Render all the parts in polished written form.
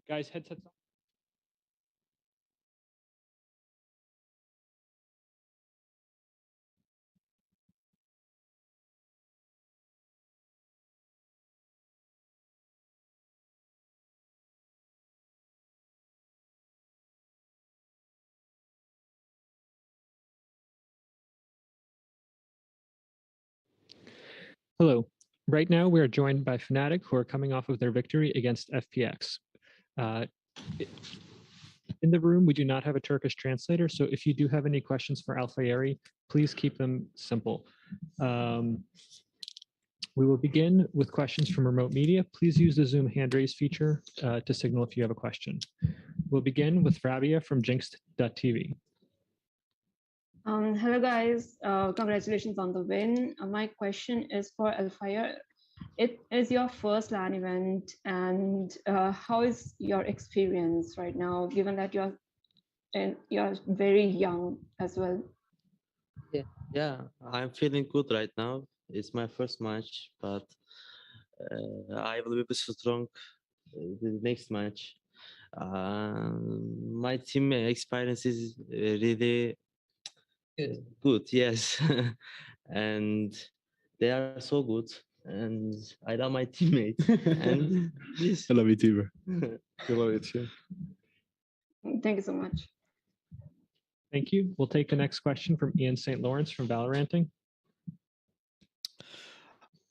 Guys, headsets on. Hello. Right now, we are joined by Fnatic, who are coming off of their victory against FPX. In the room, we do not have a Turkish translator, so if you do have any questions for Alfaheri, please keep them simple. We will begin with questions from remote media. Please use the Zoom hand raise feature to signal if you have a question. We'll begin with Rabia from Jinx.tv. Hello guys, congratulations on the win. My question is for Alfaheri. It is your first LAN event, and how is your experience right now, given that you're very young as well? Yeah, I'm feeling good right now. It's my first match, but I will be strong the next match. My team experience is really good, yes. And they are so good, and I love my teammates. And yes. I love you too, bro. I love you too. Thank you so much. Thank you. We'll take the next question from Ian St. Lawrence from Valoranting.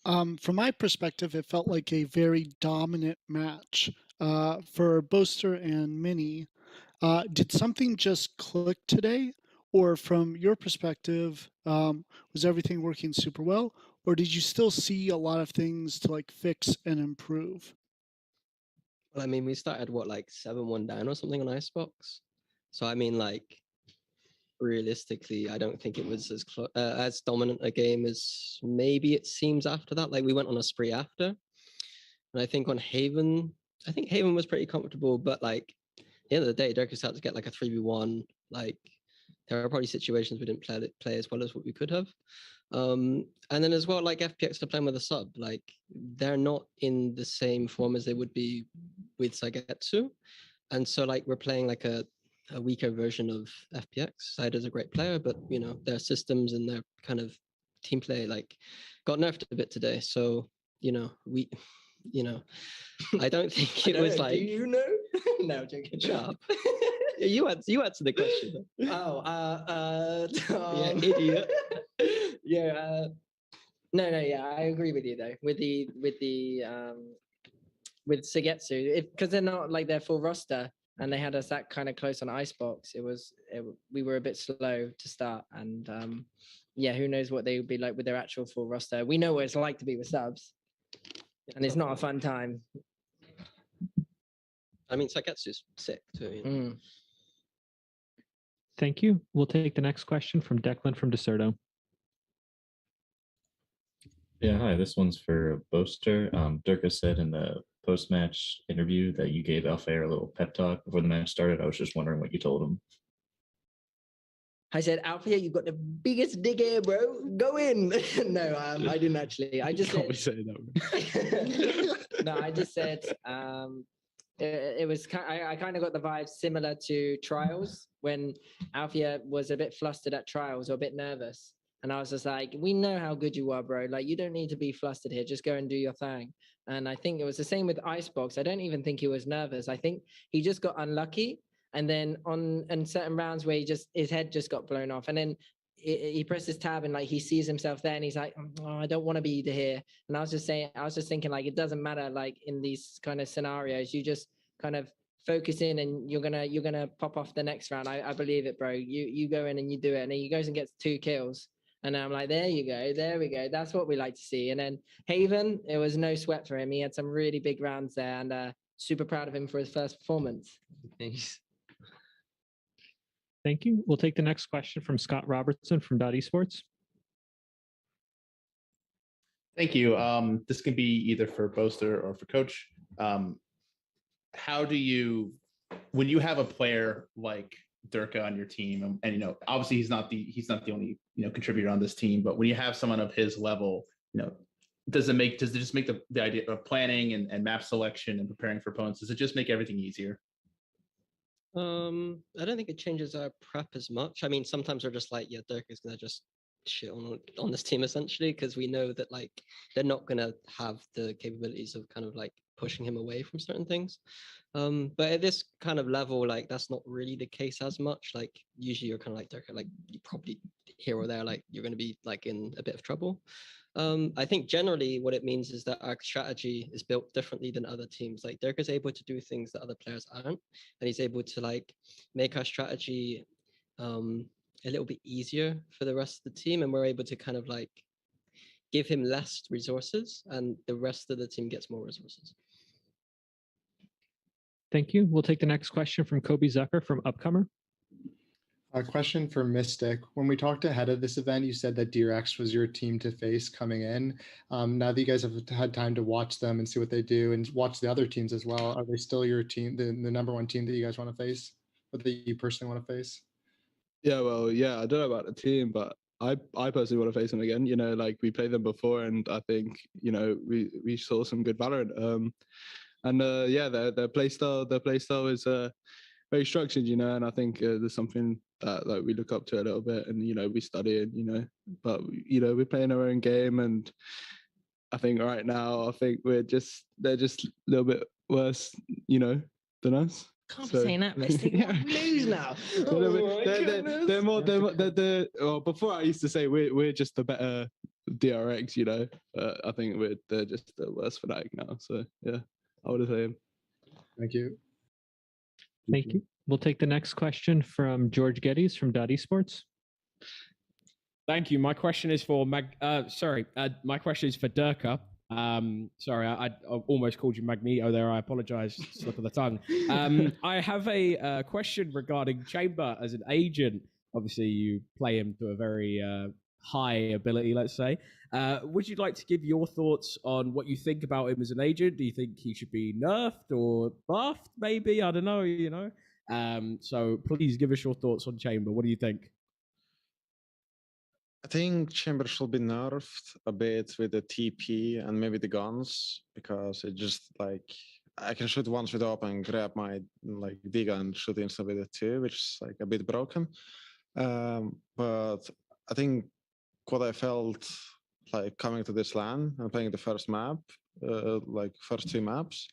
From my perspective, it felt like a very dominant match for Boaster and Mini. Did something just click today? Or from your perspective, was everything working super well? Or did you still see a lot of things to like fix and improve? Well, I mean, we started like 7-1 down or something on Icebox. So I mean, like, realistically, I don't think it was as dominant a game as maybe it seems after that. Like, we went on a spree after, and I think on Haven, Haven was pretty comfortable. But like, at the end of the day, Derke started to get like a 3v1. Like, there are probably situations we didn't play as well as what we could have. And then as well, like FPX are playing with a sub. Like, they're not in the same form as they would be with Sagetsu, and so like we're playing like a weaker version of FPX. Side is a great player, but you know, their systems and their kind of team play like got nerfed a bit today. So, you know, I don't think it was like, do you know? No, joking. Sharp. you answer the question. Oh, yeah, idiot. Yeah. No, yeah, I agree with you though. With Sagetsu, because they're not like their full roster, and they had us that kind of close on Icebox. We were a bit slow to start, and yeah, who knows what they would be like with their actual full roster. We know what it's like to be with subs, and it's not a fun time. I mean, Sagetsu's sick too. You know? Thank you. We'll take the next question from Declan from Deserto. Yeah, hi, this one's for Boaster. Derke said in the post-match interview that you gave Alfaheri a little pep talk before the match started. I was just wondering what you told him. I said, Alfaheri, you got the biggest dick here, bro. Go in. No, I didn't actually. I just Can't say that. No, I just said it was. I kind of got the vibe similar to Trials when Alfaheri was a bit flustered at Trials or a bit nervous. And I was just like, we know how good you are, bro. Like, you don't need to be flustered here. Just go and do your thing. And I think it was the same with Icebox. I don't even think he was nervous. I think he just got unlucky. And then in certain rounds where his head just got blown off. And then he pressed his tab and like he sees himself there and he's like, oh, I don't want to be here. And I was just thinking like, it doesn't matter, like in these kind of scenarios, you just kind of focus in and you're gonna pop off the next round. I believe it, bro. You go in and you do it. And then he goes and gets 2 kills. And I'm like, there you go. There we go. That's what we like to see. And then Haven, it was no sweat for him. He had some really big rounds there, and super proud of him for his first performance. Thanks. Thank you. We'll take the next question from Scott Robertson from .esports. Thank you. This can be either for Boaster or for Coach. How do you, when you have a player like Derke on your team, and you know, obviously he's not the only contributor on this team, but when you have someone of his level, you know, does it just make the idea of planning and map selection and preparing for opponents, does it just make everything easier? I don't think it changes our prep as much. I mean, sometimes we're just like, yeah, Derke is gonna just shit on this team essentially, because we know that like they're not gonna have the capabilities of kind of like pushing him away from certain things. But at this kind of level, like that's not really the case as much. Like usually you're kind of like Derke, like you probably here or there, like you're gonna be like in a bit of trouble. I think generally what it means is that our strategy is built differently than other teams. Like Derke is able to do things that other players aren't, and he's able to like make our strategy a little bit easier for the rest of the team, and we're able to kind of like give him less resources, and the rest of the team gets more resources. Thank you. We'll take the next question from Kobe Zucker from Upcomer. A question for Mystic. When we talked ahead of this event, you said that DRX was your team to face coming in. Now that you guys have had time to watch them and see what they do and watch the other teams as well, are they still your team, the number one team that you guys want to face, or that you personally want to face? Yeah, well, yeah, I don't know about the team, but I personally want to face them again. You know, like we played them before, and I think, you know, we saw some good Valorant. Yeah, their play style is very structured, you know, and I think there's something that like we look up to a little bit, and you know, we study it, you know, but you know, we're playing our own game, and I think right now, I think they're just a little bit worse, you know, than us. Can't be saying that, Mystic. Yeah. We lose now. They're more. Well, before I used to say we're just the better DRX, you know. I think they're just the worst Fnatic now. So yeah, I would say him. Thank you. Thank you. We'll take the next question from George Geddes from Esports. Thank you. My question is for my question is for Derke. Sorry, I almost called you Magneto there. I apologize, slip of the tongue. I have a question regarding Chamber as an agent. Obviously, you play him to a very high ability, let's say. Would you like to give your thoughts on what you think about him as an agent? Do you think he should be nerfed or buffed? Maybe, I don't know. You know. So please give us your thoughts on Chamber. What do you think? I think Chamber should be nerfed a bit with the TP and maybe the guns, because it just like I can shoot once with open, grab my like Diga and shoot instantly with the two, which is like a bit broken. But I think what I felt like coming to this LAN and playing the first map, like first two maps,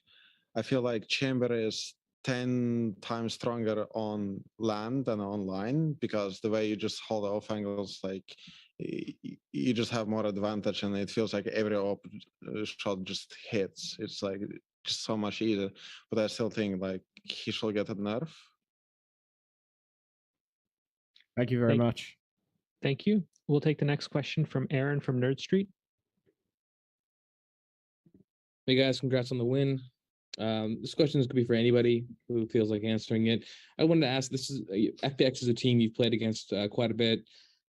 I feel like Chamber is 10 times stronger on LAN than online, because the way you just hold off angles, like you just have more advantage, and it feels like every shot just hits. It's like just so much easier. But I still think like he should get a nerf. Thank you very much. Thank you. We'll take the next question from Aaron from Nerd Street. Hey guys, congrats on the win. This question could be for anybody who feels like answering it. I wanted to ask, this is FPX is a team you've played against quite a bit,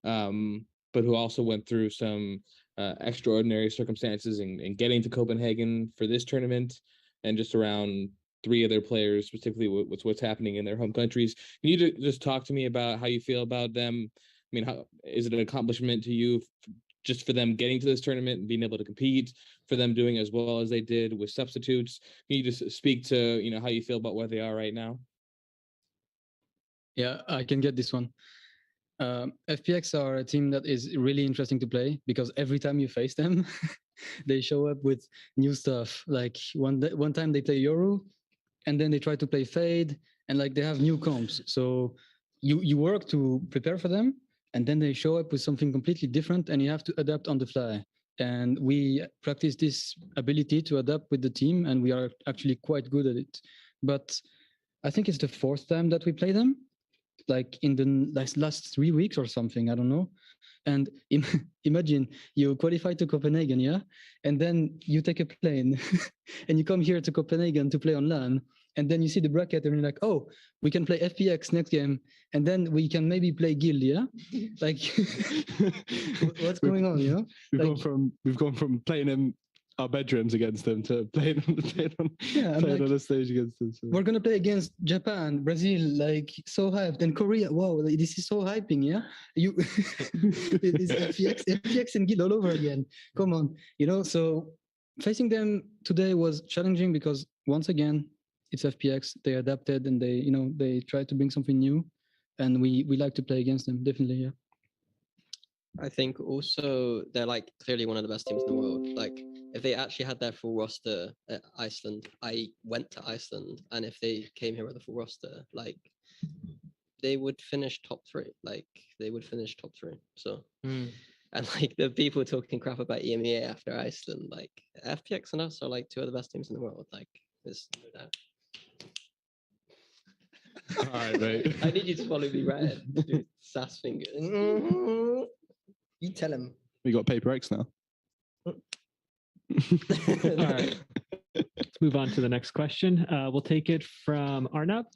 but who also went through some extraordinary circumstances in getting to Copenhagen for this tournament, and just around 3 other players, specifically with what's happening in their home countries. Can you just talk to me about how you feel about them? I mean, how is it an accomplishment to you just for them getting to this tournament and being able to compete, for them doing as well as they did with substitutes? Can you just speak to, you know, how you feel about where they are right now? Yeah, I can get this one. FPX are a team that is really interesting to play, because every time you face them, they show up with new stuff. Like one time they play Yoru, and then they try to play Fade, and like they have new comps. So you work to prepare for them, and then they show up with something completely different, and you have to adapt on the fly. And we practice this ability to adapt with the team, and we are actually quite good at it. But I think it's the 4th time that we play them, like in the last 3 weeks or something, I don't know. And imagine you qualify to Copenhagen, yeah? And then you take a plane and you come here to Copenhagen to play on LAN. And then you see the bracket and you're like, oh, we can play FPX next game. And then we can maybe play Guild, yeah? Like, what's going on, you know? We've gone from playing them our bedrooms against them to play on Yeah, I'm play like, on a stage against them. So. we're gonna play against Japan, Brazil, like so hyped, and Korea. Wow, like, this is so hyping, yeah. You, this FPX and Guild all over again. Come on, So facing them today was challenging because once again, it's FPX. They adapted and they tried to bring something new, and we like to play against them definitely. Yeah. I think also they're like clearly one of the best teams in the world. Like if they actually had their full roster at Iceland, I went to Iceland, and if they came here with a full roster, like they would finish top 3. Like they would finish top 3. So and like the people talking crap about EMEA after Iceland, like FPX and us are like 2 of the best teams in the world. Like there's no doubt. All right, mate. I need you to follow me right. Dude, sass finger. You tell him. We got Paper X now. All right. Let's move on to the next question. We'll take it from Arnab.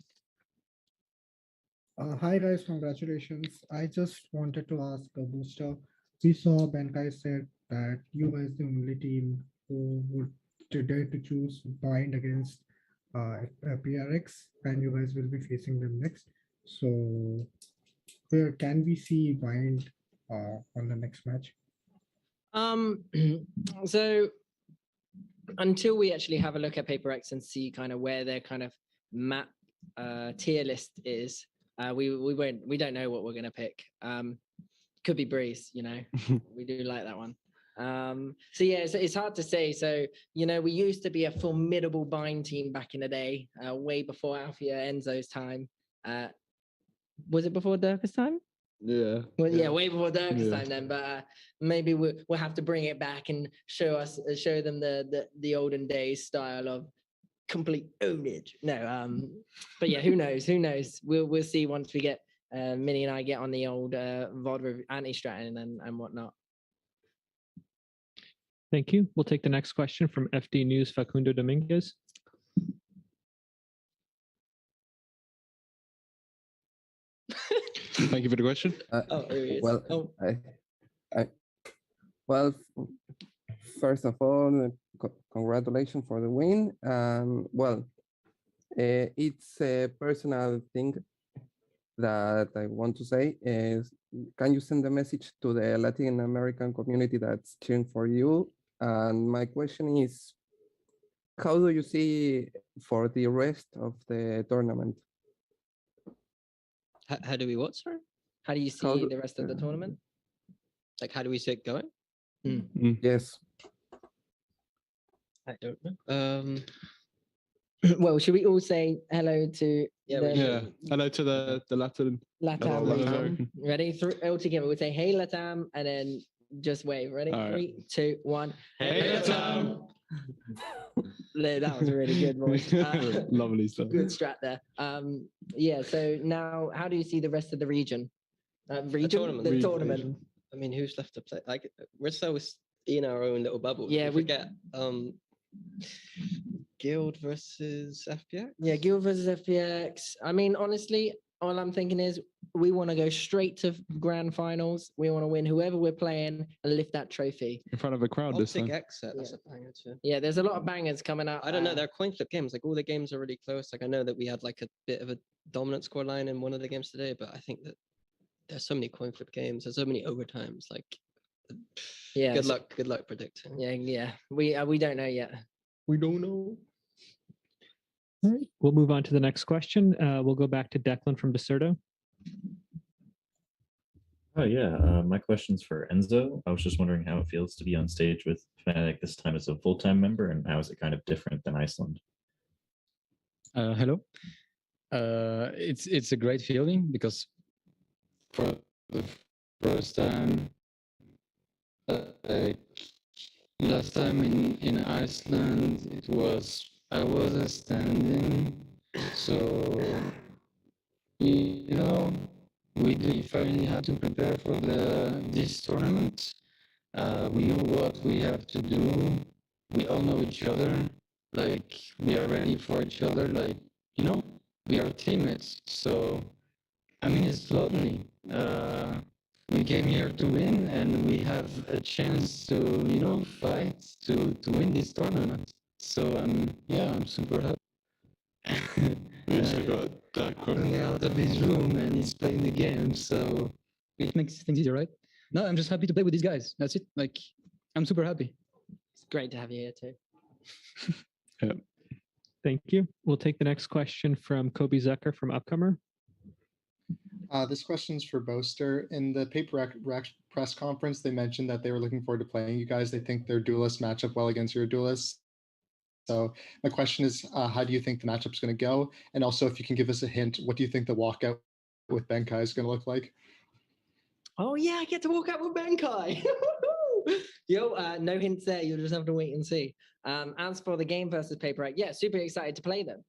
Hi guys, congratulations. I just wanted to ask a booster. We saw Benkai said that you guys the only team who would dare to choose bind against PRX, and you guys will be facing them next. So where can we see bind on the next match? So until we actually have a look at Paper X and see kind of where their kind of map tier list is, we don't know what we're gonna pick. Could be Breeze, we do like that one. So yeah, it's hard to say. So we used to be a formidable bind team back in the day, way before Alfaheri Enzo's time. Was it before Derke's time? Yeah. Well, yeah, way before Derke's time then. But maybe we'll have to bring it back and show them the olden days style of complete ownage. No, but yeah, who knows? Who knows? We'll see once we get Minnie and I get on the old VOD anti-stratton and whatnot. Thank you. We'll take the next question from FD News Facundo Dominguez. Thank you for the question. First of all, congratulations for the win. It's a personal thing that I want to say is, can you send a message to the Latin American community that's cheering for you? And my question is, how do you see for the rest of the tournament? How do we what, sorry? How do you see the rest of the tournament? Like, how do we see it going? Yes. I don't know. Well, should we all say hello to hello to the Latin. Latam. Ready? All together. We'll say hey Latam and then just wave. Ready? All right. 3, 2, 1. Hey Latam. That was a really good voice. Lovely stuff. Good strat there. Yeah. So now, how do you see the rest of the region? The tournament. I mean, who's left to play? Like, we're so in our own little bubble. Yeah, we get Guild versus FPX. Yeah, Guild versus FPX. I mean, honestly, all I'm thinking is we want to go straight to grand finals. We want to win whoever we're playing and lift that trophy in front of a crowd this time. That's a banger too. Yeah, there's a lot of bangers coming up. I don't know. They're coin flip games. Like all the games are really close. Like I know that we had like a bit of a dominant scoreline in one of the games today, but I think that there's so many coin flip games. There's so many overtimes. Like, yeah. Good luck predicting. Yeah. We don't know yet. We don't know. All right. We'll move on to the next question. We'll go back to Declan from Deserto. Oh yeah, my question's for Enzo. I was just wondering how it feels to be on stage with Fnatic this time as a full-time member, and how is it kind of different than Iceland? Hello. It's a great feeling because for the first time, last time in Iceland, I was standing, so we definitely had to prepare for this tournament. We know what we have to do. We all know each other. Like we are ready for each other. Like we are teammates. So I mean, it's lonely. we came here to win, and we have a chance to, fight to win this tournament. So I'm super happy. We just got that coming out of his room, and he's playing the game. So it makes things easier, right? No, I'm just happy to play with these guys. That's it. Like, I'm super happy. It's great to have you here too. Thank you. We'll take the next question from Kobe Zucker from Upcomer. This question's for Boaster. In the paper press conference, they mentioned that they were looking forward to playing you guys. They think their Duelist match up well against your Duelist. So my question is, how do you think the matchup's going to go? And also, if you can give us a hint, what do you think the walkout with Benkai is going to look like? Oh yeah, I get to walk out with Benkai. Yo, no hints there. You'll just have to wait and see. As for the game versus Paper, yeah, super excited to play them.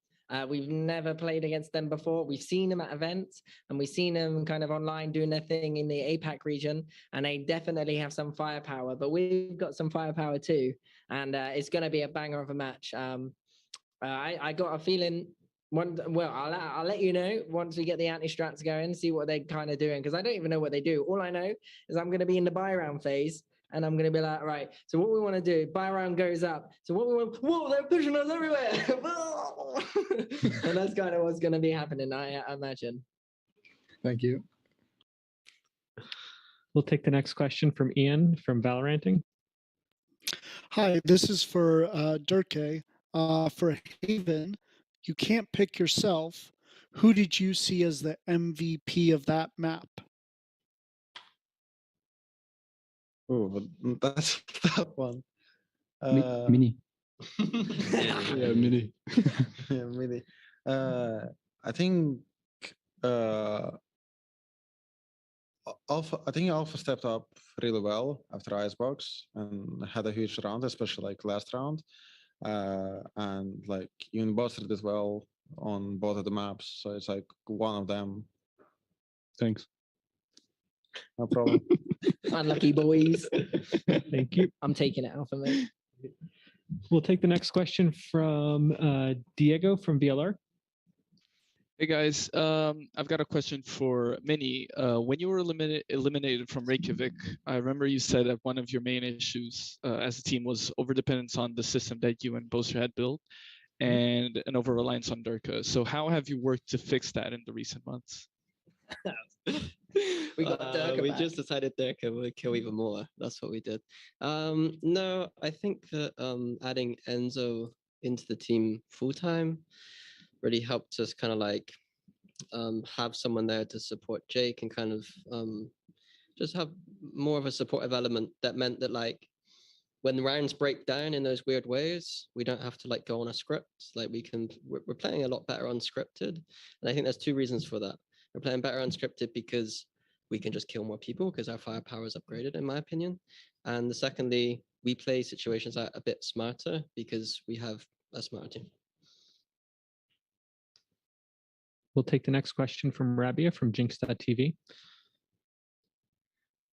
We've never played against them before. We've seen them at events, and we've seen them kind of online doing their thing in the APAC region, and they definitely have some firepower, but we've got some firepower too, and it's going to be a banger of a match. I got a feeling, I'll let you know once we get the anti-strats going, see what they're kind of doing, because I don't even know what they do. All I know is I'm going to be in the buy round phase, and I'm going to be like, right, so what we want to do, buy round goes up. So what we want, whoa, they're pushing us everywhere. And that's kind of what's going to be happening, I imagine. Thank you. We'll take the next question from Ian from Valoranting. Hi, this is for Derke. For Haven, you can't pick yourself. Who did you see as the MVP of that map? Oh, that's that one. Mini. Yeah, Mini. Yeah, Mini. I think Alpha stepped up really well after Icebox and had a huge round, especially like last round. And like even Buster did well on both of the maps, so it's like one of them. Thanks. No problem. Unlucky boys. Thank you. I'm taking it, Alpha mate. We'll take the next question from Diego from VLR. Hey guys, I've got a question for Mini. When you were eliminated from Reykjavik, I remember you said that one of your main issues as a team was overdependence on the system that you and Boaster had built and an over-reliance on Derke. So how have you worked to fix that in the recent months? We got Derke we just decided Derke would kill even more. That's what we did. No, I think that adding Enzo into the team full-time really helped us kind of like have someone there to support Jake and kind of just have more of a supportive element that meant that like when the rounds break down in those weird ways, we don't have to like go on a script. Like we're playing a lot better unscripted. And I think there's two reasons for that. We're playing better unscripted because we can just kill more people because our firepower is upgraded, in my opinion. And secondly, we play situations out a bit smarter because we have a smarter team. We'll take the next question from Rabia from Jinx.tv.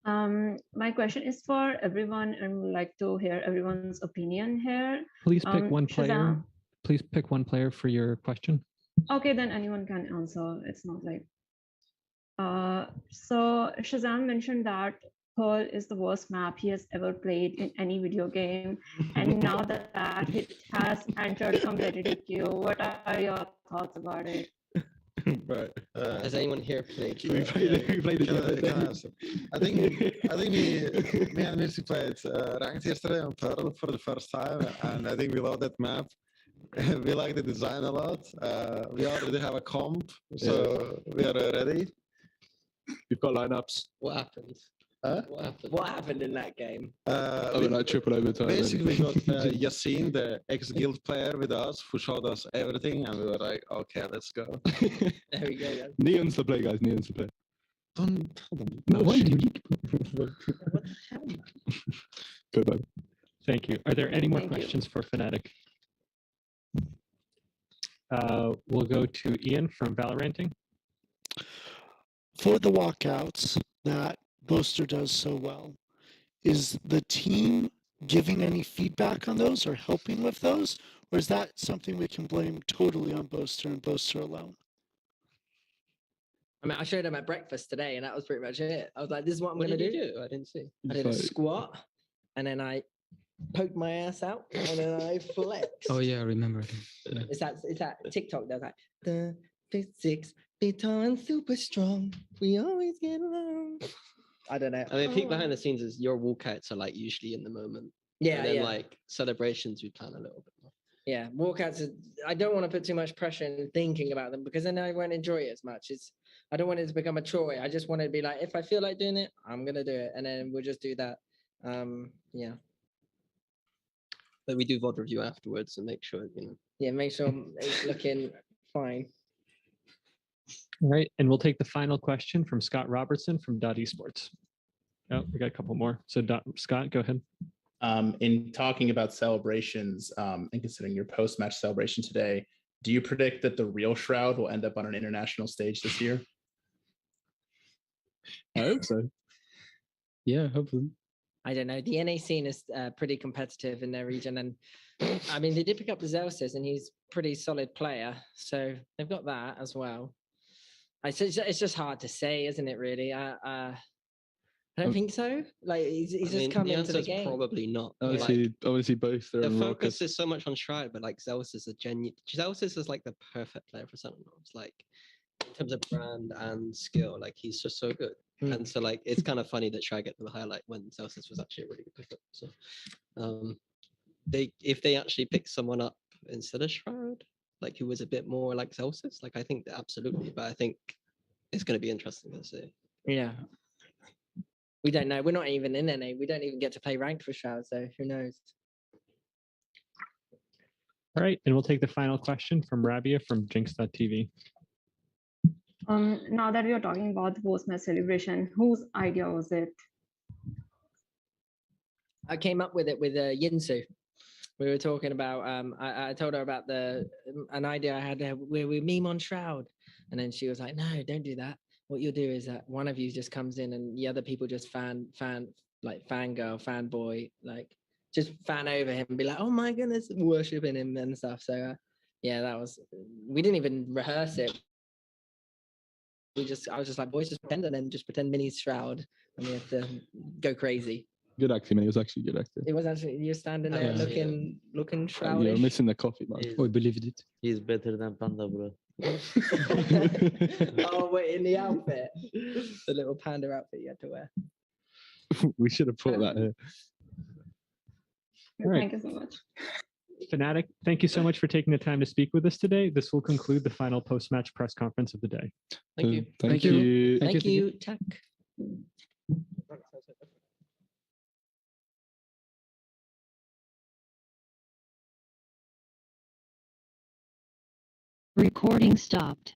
My question is for everyone, and would like to hear everyone's opinion here. Please pick one player. Shazam. Please pick one player for your question. Okay, then anyone can answer. It's not like. So Shazam mentioned that Pearl is the worst map he has ever played in any video game, and now that it has entered competitive queue, what are your thoughts about it? Right. Has anyone here played? We played it. I think me and Mirci played ranked yesterday on Pearl for the first time, and I think we love that map. We like the design a lot. We already have a comp, so we are ready. We've got lineups. What happened? What happened in that game? Like triple overtime. Basically, we got Yassine, the ex-guild player, with us, who showed us everything, and we were like, "Okay, let's go." There we go. Guys. Neon's the play, guys. Neon's the play. Don't. No, Good man. Thank you. Are there any more Thank you. questions for Fnatic? We'll go to Ian from Valoranting. For the walkouts that Boaster does so well, is the team giving any feedback on those or helping with those? Or is that something we can blame totally on Boaster and Boaster alone? I mean, I showed him at breakfast today, and that was pretty much it. I was like, "This is what I'm What going did to you do." do? I didn't see. I did a squat, and then I poked my ass out, and then I flexed. Oh yeah, I remember. Yeah. It's that TikTok that's like the physics, be tall and super strong. We always get along. I don't know. I mean, peek behind the scenes is your walkouts are like usually in the moment. Yeah, And then yeah. like celebrations, we plan a little bit more. Yeah, walkouts. I don't want to put too much pressure in thinking about them because then I won't enjoy it as much. I don't want it to become a chore. I just want it to be like, if I feel like doing it, I'm gonna do it, and then we'll just do that. Yeah. But we do VOD review afterwards and make sure, you know. Yeah, make sure it's looking fine. All right, and we'll take the final question from Scott Robertson from Esports. Oh, we got a couple more. So Scott, go ahead. In talking about celebrations and considering your post-match celebration today, do you predict that the real Shroud will end up on an international stage this year? I hope so. Yeah, hopefully. I don't know. The NA scene is pretty competitive in their region, and I mean they did pick up the Zelsis, and he's a pretty solid player, so they've got that as well. It's just hard to say, isn't it? Really, I don't think so. Like he's just come into the game. Probably not. Obviously both. The focus is so much on Shroud, but like Zeus is Zeus is like the perfect player for Sentinels. Like in terms of brand and skill, like he's just so good. And so like it's kind of funny that Shroud get the highlight when Zeus was actually a really good pickup. So if they actually pick someone up instead of Shroud, like who was a bit more like Zeus, like I think absolutely. But I think it's going to be interesting to see. Yeah. We don't know. We're not even in NA. We don't even get to play ranked for Shroud, so who knows? All right, and we'll take the final question from Rabia from Jinx.tv. Now that we are talking about the post-match celebration, whose idea was it? I came up with it with Yinsu. We were talking about. I told her about an idea I had where we meme on Shroud, and then she was like, "No, don't do that. What you'll do is that one of you just comes in and the other people just fangirl, fanboy, like just fan over him and be like, oh my goodness, worshiping him and stuff." So yeah, we didn't even rehearse it. I was just like, boys, just pretend, and then just pretend Mini's Shroud, and we have to go crazy. Good acting, man. It was actually good acting. It was actually, you're standing there looking Shroudish. You're missing the coffee, man. We believed it. He's better than Panda, bro. Oh wait, in the outfit, the little panda outfit you had to wear. We should have put that here. All right. Thank you so much. Fnatic, thank you so much for taking the time to speak with us today. This will conclude the final post-match press conference of the day. Thank you. Thank you. Thank you, Chuck. Recording stopped.